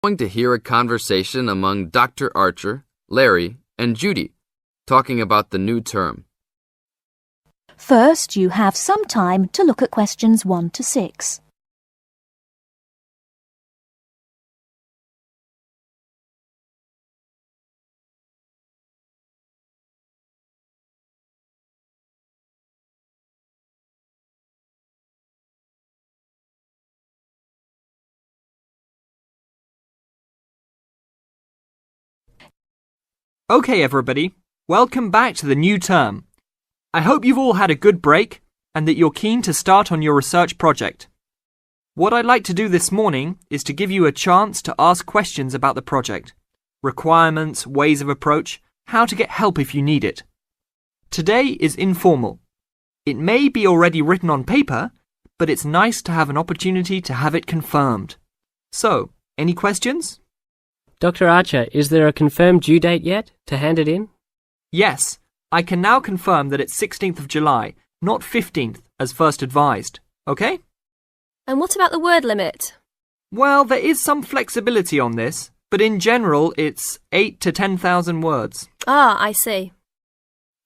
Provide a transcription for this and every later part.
Going to hear a conversation among Dr. Archer, Larry, and Judy, talking about the new term. First, you have some time to look at questions 1 to 6. Okay, everybody, welcome back to the new term. I hope you've all had a good break and that you're keen to start on your research project. What I'd like to do this morning is to give you a chance to ask questions about the project, requirements, ways of approach, how to get help if you need it. Today is informal. It may be already written on paper, but it's nice to have an opportunity to have it confirmed. So, any questions? Dr. Archer, is there a confirmed due date yet to hand it in? Yes, I can now confirm that it's 16th of July, not 15th, as first advised. Okay? And what about the word limit? Well, there is some flexibility on this, but in general it's 8 to 10,000 words. Ah, I see.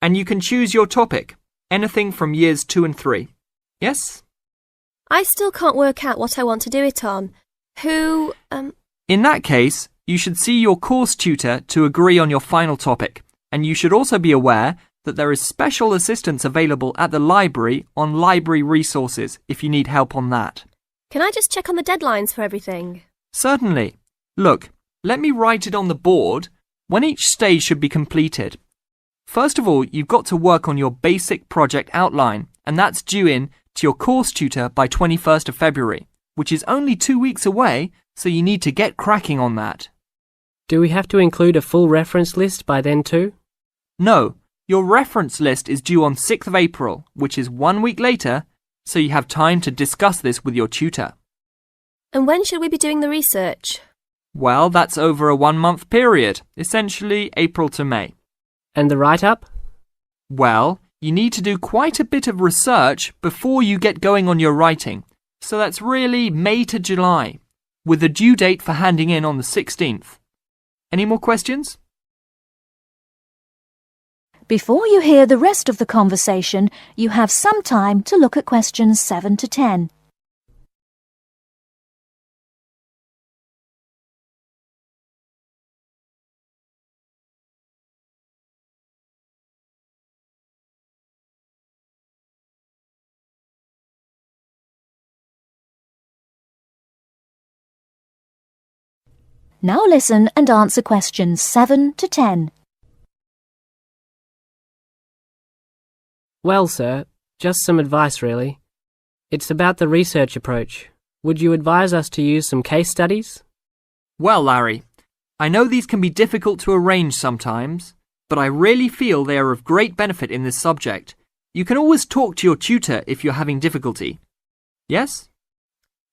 And you can choose your topic, anything from years 2 and 3. Yes? I still can't work out what I want to do it on. In that case, you should see your course tutor to agree on your final topic, and you should also be aware that there is special assistance available at the library on library resources if you need help on that. Can I just check on the deadlines for everything? Certainly. Look, let me write it on the board when each stage should be completed. First of all, you've got to work on your basic project outline, and that's due in to your course tutor by 21st of February, which is only 2 weeks away, so you need to get cracking on that. Do we have to include a full reference list by then too? No, your reference list is due on 6th of April, which is 1 week later, so you have time to discuss this with your tutor. And when should we be doing the research? Well, that's over a 1-month period, essentially April to May. And the write-up? Well, you need to do quite a bit of research before you get going on your writing, so that's really May to July, with a due date for handing in on the 16th. Any more questions? Before you hear the rest of the conversation, you have some time to look at questions 7 to 10. Now listen and answer questions 7 to 10. Well, sir, just some advice really. It's about the research approach. Would you advise us to use some case studies? Well, Larry, I know these can be difficult to arrange sometimes, but I really feel they are of great benefit in this subject. You can always talk to your tutor if you're having difficulty. Yes?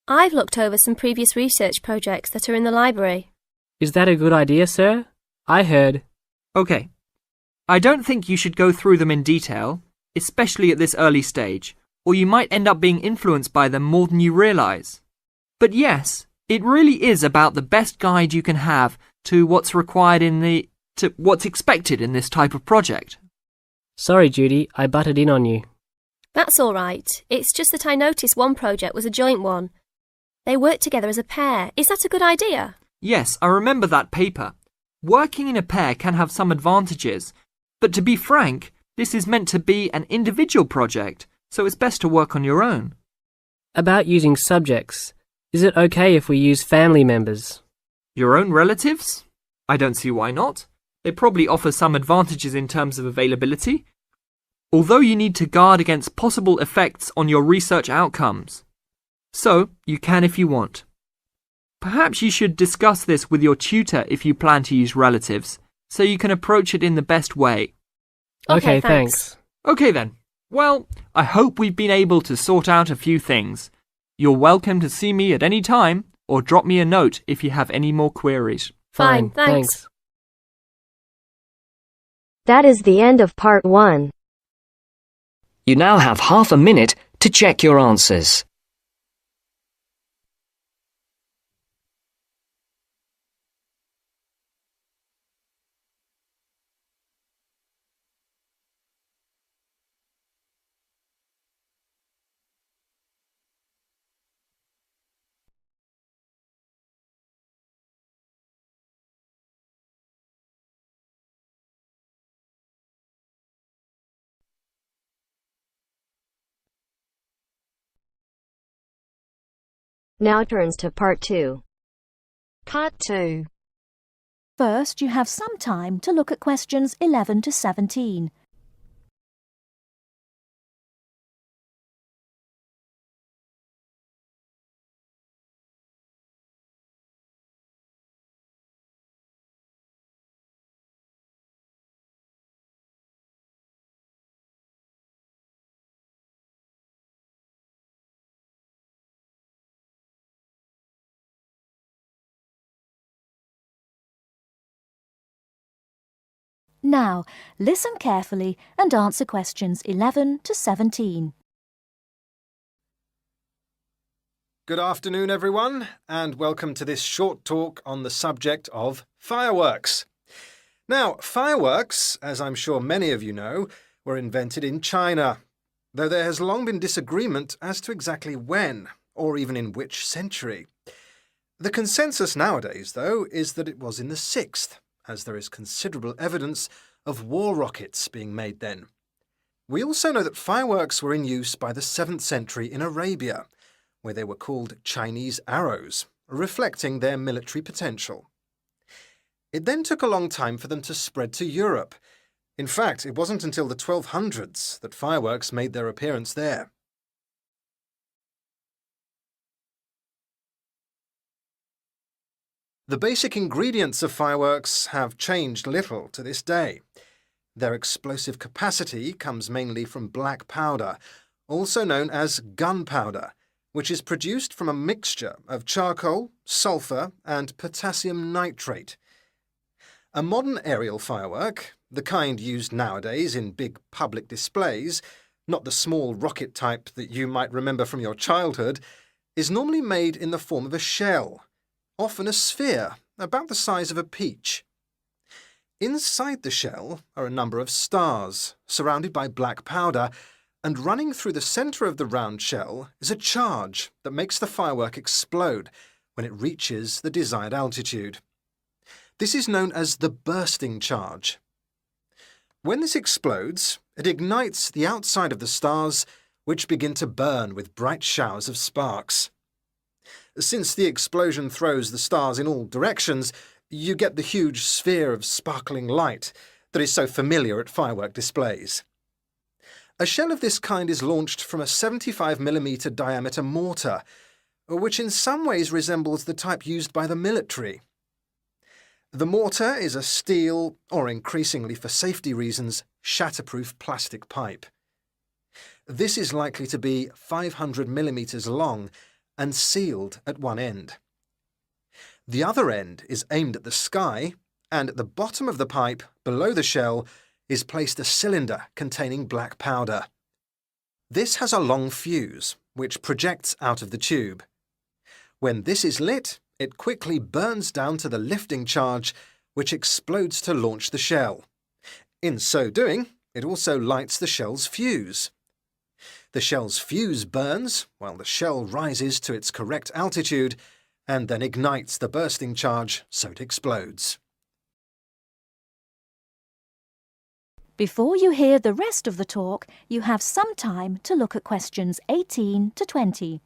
I've looked over some previous research projects that are in the library. Is that a good idea, sir? I heard. Okay. I don't think you should go through them in detail, especially at this early stage, or you might end up being influenced by them more than you realise. But yes, it really is about the best guide you can have to what's required to what's expected in this type of project. Sorry, Judy, I butted in on you. That's all right. It's just that I noticed one project was a joint one. They worked together as a pair. Is that a good idea? Yes, I remember that paper. Working in a pair can have some advantages, but to be frank, this is meant to be an individual project, so it's best to work on your own. About using subjects, is it okay if we use family members? Your own relatives? I don't see why not. They probably offer some advantages in terms of availability, although you need to guard against possible effects on your research outcomes. So, you can if you want. Perhaps you should discuss this with your tutor if you plan to use relatives, so you can approach it in the best way. Okay, thanks. Okay then. Well, I hope we've been able to sort out a few things. You're welcome to see me at any time or drop me a note if you have any more queries. Fine, thanks. That is the end of part 1. You now have half a minute to check your answers. Now turns to part 2. Part 2. First, you have some time to look at questions 11 to 17. Now, listen carefully and answer questions 11 to 17. Good afternoon, everyone, and welcome to this short talk on the subject of fireworks. Now, fireworks, as I'm sure many of you know, were invented in China, though there has long been disagreement as to exactly when, or even in which century. The consensus nowadays, though, is that it was in the 6th, as there is considerable evidence of war rockets being made then. We also know that fireworks were in use by the 7th century in Arabia, where they were called Chinese arrows, reflecting their military potential. It then took a long time for them to spread to Europe. In fact, it wasn't until the 1200s that fireworks made their appearance there. The basic ingredients of fireworks have changed little to this day. Their explosive capacity comes mainly from black powder, also known as gunpowder, which is produced from a mixture of charcoal, sulfur, and potassium nitrate. A modern aerial firework, the kind used nowadays in big public displays, not the small rocket type that you might remember from your childhood, is normally made in the form of a shell, often a sphere about the size of a peach. Inside the shell are a number of stars, surrounded by black powder, and running through the centre of the round shell is a charge that makes the firework explode when it reaches the desired altitude. This is known as the bursting charge. When this explodes, it ignites the outside of the stars, which begin to burn with bright showers of sparks. Since the explosion throws the stars in all directions, you get the huge sphere of sparkling light that is so familiar at firework displays. A shell of this kind is launched from a 75mm diameter mortar, which in some ways resembles the type used by the military. The mortar is a steel, or increasingly for safety reasons, shatterproof plastic pipe. This is likely to be 500mm long and sealed at one end. The other end is aimed at the sky, and at the bottom of the pipe, below the shell, is placed a cylinder containing black powder. This has a long fuse, which projects out of the tube. When this is lit, it quickly burns down to the lifting charge, which explodes to launch the shell. In so doing, it also lights the shell's fuse. The shell's fuse burns while the shell rises to its correct altitude and then ignites the bursting charge so it explodes. Before you hear the rest of the talk, you have some time to look at questions 18 to 20.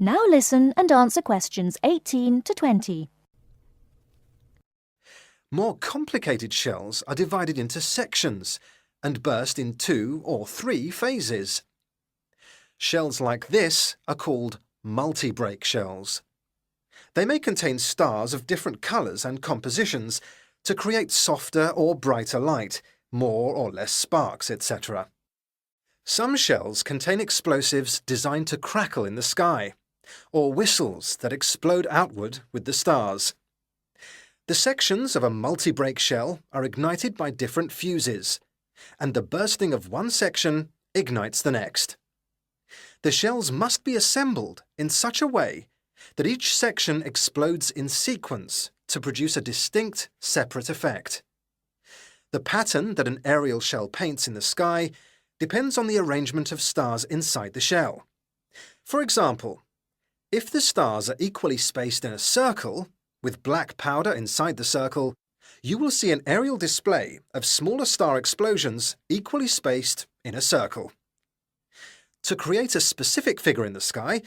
Now listen and answer questions 18 to 20. More complicated shells are divided into sections and burst in 2 or 3 phases. Shells like this are called multi-break shells. They may contain stars of different colours and compositions to create softer or brighter light, more or less sparks, etc. Some shells contain explosives designed to crackle in the sky, or whistles that explode outward with the stars. The sections of a multi-break shell are ignited by different fuses, and the bursting of one section ignites the next. The shells must be assembled in such a way that each section explodes in sequence to produce a distinct, separate effect. The pattern that an aerial shell paints in the sky depends on the arrangement of stars inside the shell. For example, If the stars are equally spaced in a circle, with black powder inside the circle, you will see an aerial display of smaller star explosions equally spaced in a circle. To create a specific figure in the sky,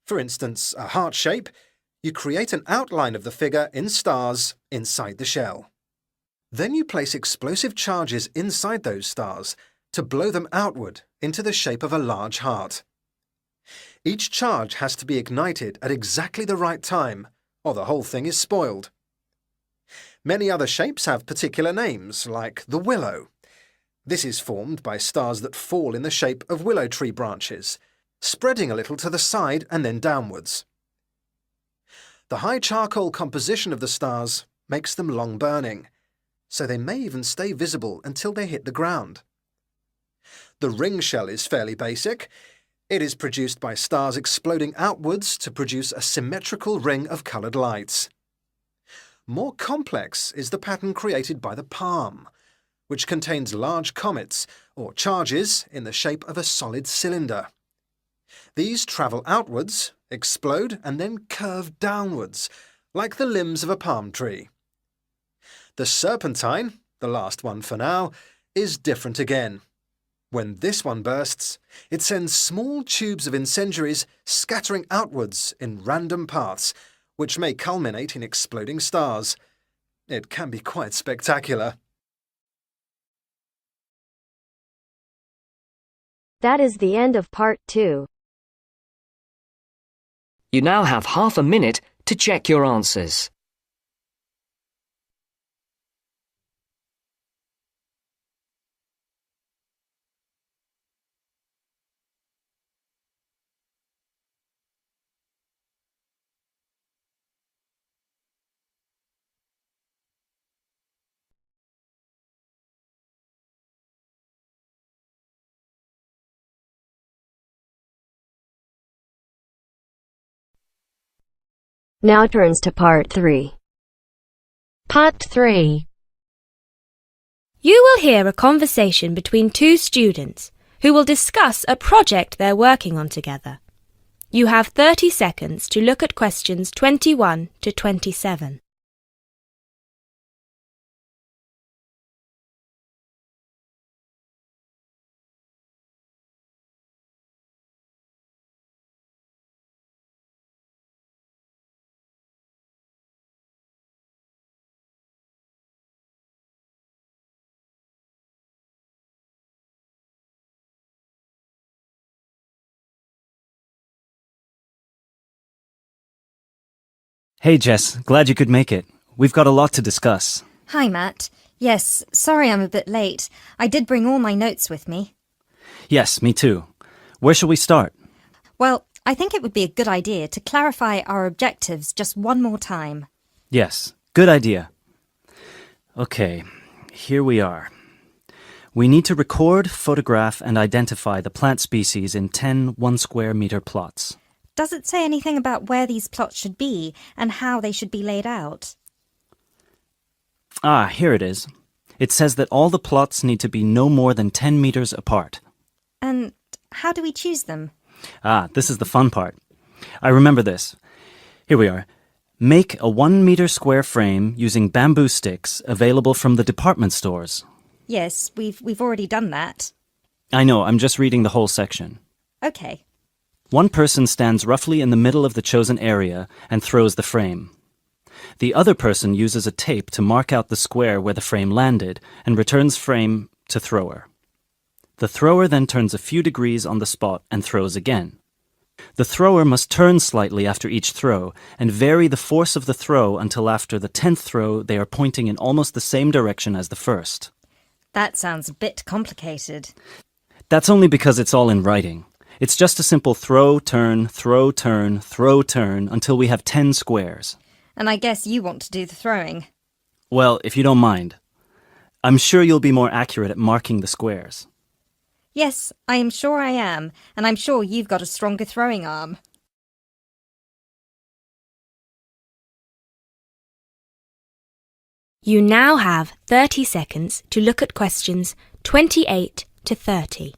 for instance a heart shape, you create an outline of the figure in stars inside the shell. Then you place explosive charges inside those stars to blow them outward into the shape of a large heart. Each charge has to be ignited at exactly the right time, or the whole thing is spoiled. Many other shapes have particular names, like the willow. This is formed by stars that fall in the shape of willow tree branches, spreading a little to the side and then downwards. The high charcoal composition of the stars makes them long-burning, so they may even stay visible until they hit the ground. The ring shell is fairly basic. It is produced by stars exploding outwards to produce a symmetrical ring of coloured lights. More complex is the pattern created by the palm, which contains large comets or charges in the shape of a solid cylinder. These travel outwards, explode and then curve downwards, like the limbs of a palm tree. The serpentine, the last one for now, is different again. When this one bursts, it sends small tubes of incendiaries scattering outwards in random paths, which may culminate in exploding stars. It can be quite spectacular. That is the end of part 2. You now have half a minute to check your answers. Now turns to part 3. Part 3. You will hear a conversation between two students who will discuss a project they're working on together. You have 30 seconds to look at questions 21 to 27. Hey Jess, glad you could make it. We've got a lot to discuss. Hi Matt. Yes, sorry I'm a bit late. I did bring all my notes with me. Yes, me too. Where shall we start? Well, I think it would be a good idea to clarify our objectives just one more time. Yes, good idea. Okay, here we are. We need to record, photograph, and identify the plant species in 10 1-square-meter plots. Does it say anything about where these plots should be and how they should be laid out? Ah, here it is. It says that all the plots need to be no more than 10 meters apart. And how do we choose them? Ah, this is the fun part. I remember this. Here we are. Make a 1-meter square frame using bamboo sticks available from the department stores. Yes, we've already done that. I know, I'm just reading the whole section. Okay. One person stands roughly in the middle of the chosen area and throws the frame. The other person uses a tape to mark out the square where the frame landed and returns frame to thrower. The thrower then turns a few degrees on the spot and throws again. The thrower must turn slightly after each throw and vary the force of the throw until after the 10th throw they are pointing in almost the same direction as the first. That sounds a bit complicated. That's only because it's all in writing. It's just a simple throw, turn, throw, turn, throw, turn until we have 10 squares. And I guess you want to do the throwing. Well, if you don't mind. I'm sure you'll be more accurate at marking the squares. Yes, I am sure I am, and I'm sure you've got a stronger throwing arm. You now have 30 seconds to look at questions 28 to 30.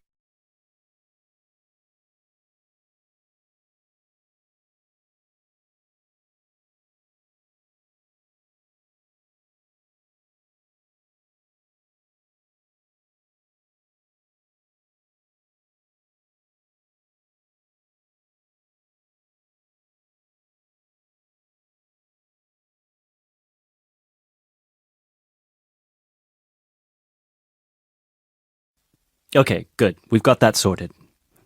Okay, good. We've got that sorted.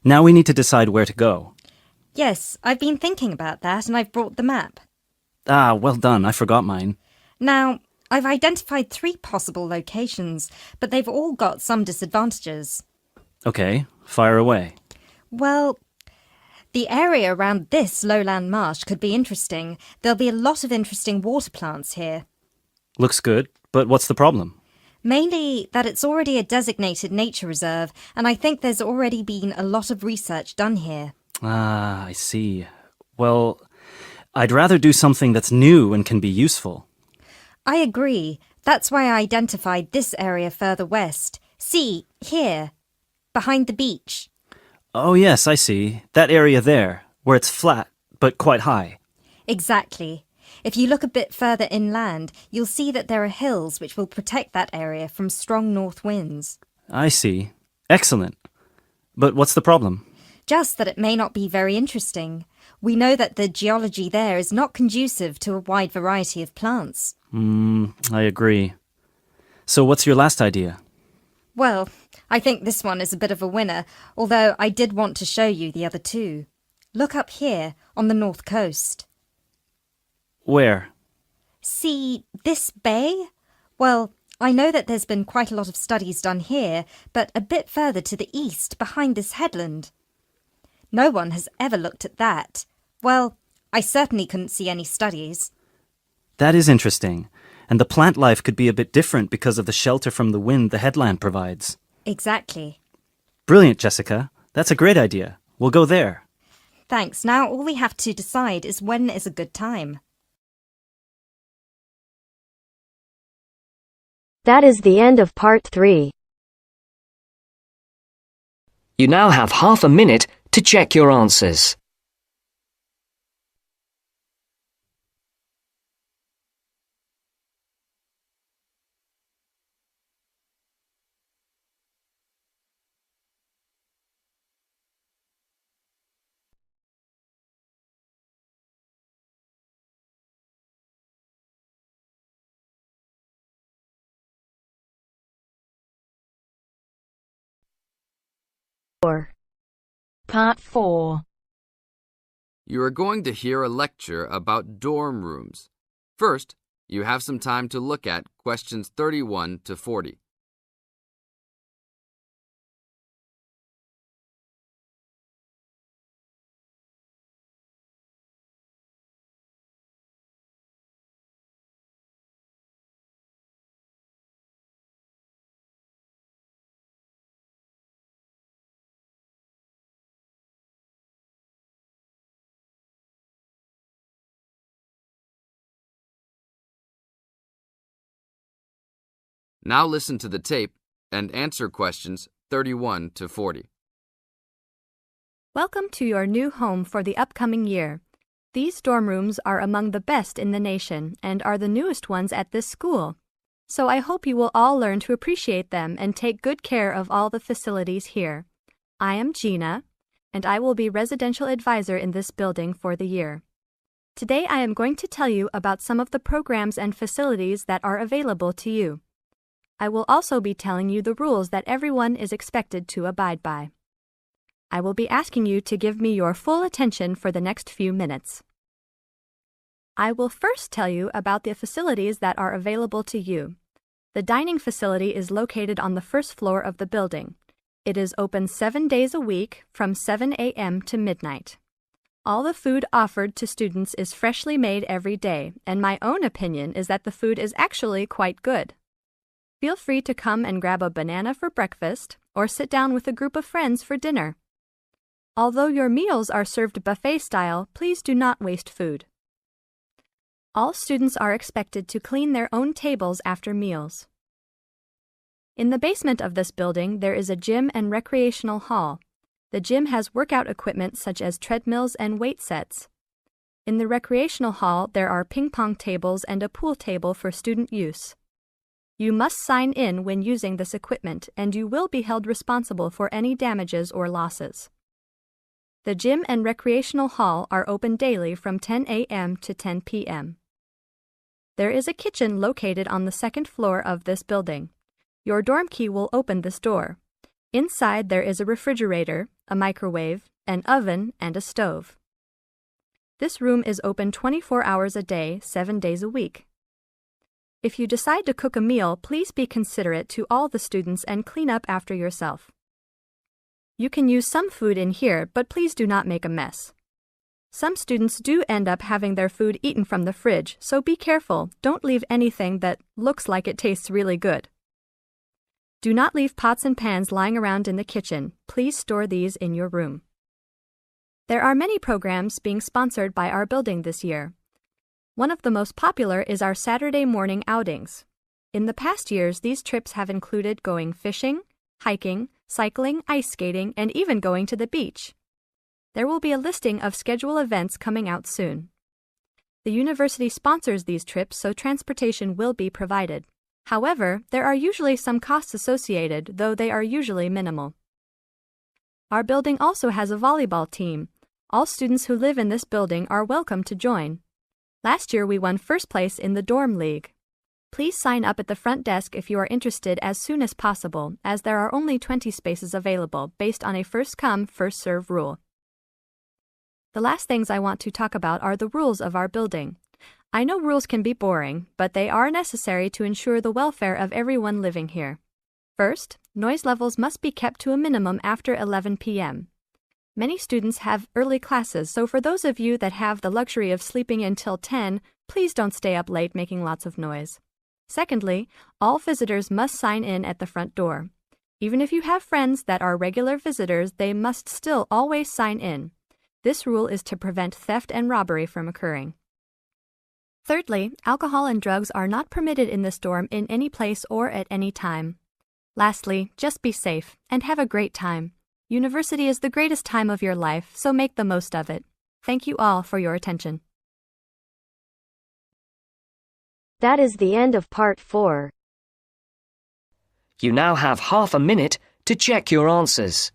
Now we need to decide where to go. Yes, I've been thinking about that and I've brought the map. Ah, well done. I forgot mine. Now, I've identified 3 possible locations, but they've all got some disadvantages. Okay, fire away. Well, the area around this lowland marsh could be interesting. There'll be a lot of interesting water plants here. Looks good, but what's the problem? Mainly that it's already a designated nature reserve, and I think there's already been a lot of research done here. Ah, I see. Well, I'd rather do something that's new and can be useful. I agree. That's why I identified this area further west. See, here, behind the beach. Oh, yes, I see. That area there, where it's flat, but quite high. Exactly. If you look a bit further inland, you'll see that there are hills which will protect that area from strong north winds. I see. Excellent. But what's the problem? Just that it may not be very interesting. We know that the geology there is not conducive to a wide variety of plants. I agree. So what's your last idea? Well, I think this one is a bit of a winner, although I did want to show you the other 2. Look up here, on the north coast. Where? See this bay? Well, I know that there's been quite a lot of studies done here, but a bit further to the east, behind this headland. No one has ever looked at that. Well, I certainly couldn't see any studies. That is interesting. And the plant life could be a bit different because of the shelter from the wind the headland provides. Exactly. Brilliant, Jessica. That's a great idea. We'll go there. Thanks. Now all we have to decide is when is a good time. That is the end of part 3. You now have half a minute to check your answers. Part 4. You are going to hear a lecture about dorm rooms. First, you have some time to look at questions 31 to 40. Now listen to the tape and answer questions 31 to 40. Welcome to your new home for the upcoming year. These dorm rooms are among the best in the nation and are the newest ones at this school. So I hope you will all learn to appreciate them and take good care of all the facilities here. I am Gina, and I will be residential advisor in this building for the year. Today I am going to tell you about some of the programs and facilities that are available to you. I will also be telling you the rules that everyone is expected to abide by. I will be asking you to give me your full attention for the next few minutes. I will first tell you about the facilities that are available to you. The dining facility is located on the first floor of the building. It is open 7 days a week from 7 a.m. to midnight. All the food offered to students is freshly made every day, and my own opinion is that the food is actually quite good. Feel free to come and grab a banana for breakfast or sit down with a group of friends for dinner. Although your meals are served buffet style, please do not waste food. All students are expected to clean their own tables after meals. In the basement of this building, there is a gym and recreational hall. The gym has workout equipment such as treadmills and weight sets. In the recreational hall, there are ping pong tables and a pool table for student use. You must sign in when using this equipment, and you will be held responsible for any damages or losses. The gym and recreational hall are open daily from 10 a.m. to 10 p.m. There is a kitchen located on the second floor of this building. Your dorm key will open this door. Inside there is a refrigerator, a microwave, an oven, and a stove. This room is open 24 hours a day, 7 days a week. If you decide to cook a meal, please be considerate to all the students and clean up after yourself. You can use some food in here, but please do not make a mess. Some students do end up having their food eaten from the fridge, so be careful. Don't leave anything that looks like it tastes really good. Do not leave pots and pans lying around in the kitchen. Please store these in your room. There are many programs being sponsored by our building this year. One of the most popular is our Saturday morning outings. In the past years, these trips have included going fishing, hiking, cycling, ice skating, and even going to the beach. There will be a listing of scheduled events coming out soon. The university sponsors these trips, so transportation will be provided. However, there are usually some costs associated, though they are usually minimal. Our building also has a volleyball team. All students who live in this building are welcome to join. Last year we won first place in the dorm league. Please sign up at the front desk if you are interested as soon as possible, as there are only 20 spaces available based on a first-come, first-served rule. The last things I want to talk about are the rules of our building. I know rules can be boring, but they are necessary to ensure the welfare of everyone living here. First, noise levels must be kept to a minimum after 11 p.m. Many students have early classes, so for those of you that have the luxury of sleeping until 10, please don't stay up late making lots of noise. Secondly, all visitors must sign in at the front door. Even if you have friends that are regular visitors, they must still always sign in. This rule is to prevent theft and robbery from occurring. Thirdly, alcohol and drugs are not permitted in this dorm in any place or at any time. Lastly, just be safe and have a great time. University is the greatest time of your life, so make the most of it. Thank you all for your attention. That is the end of part 4. You now have half a minute to check your answers.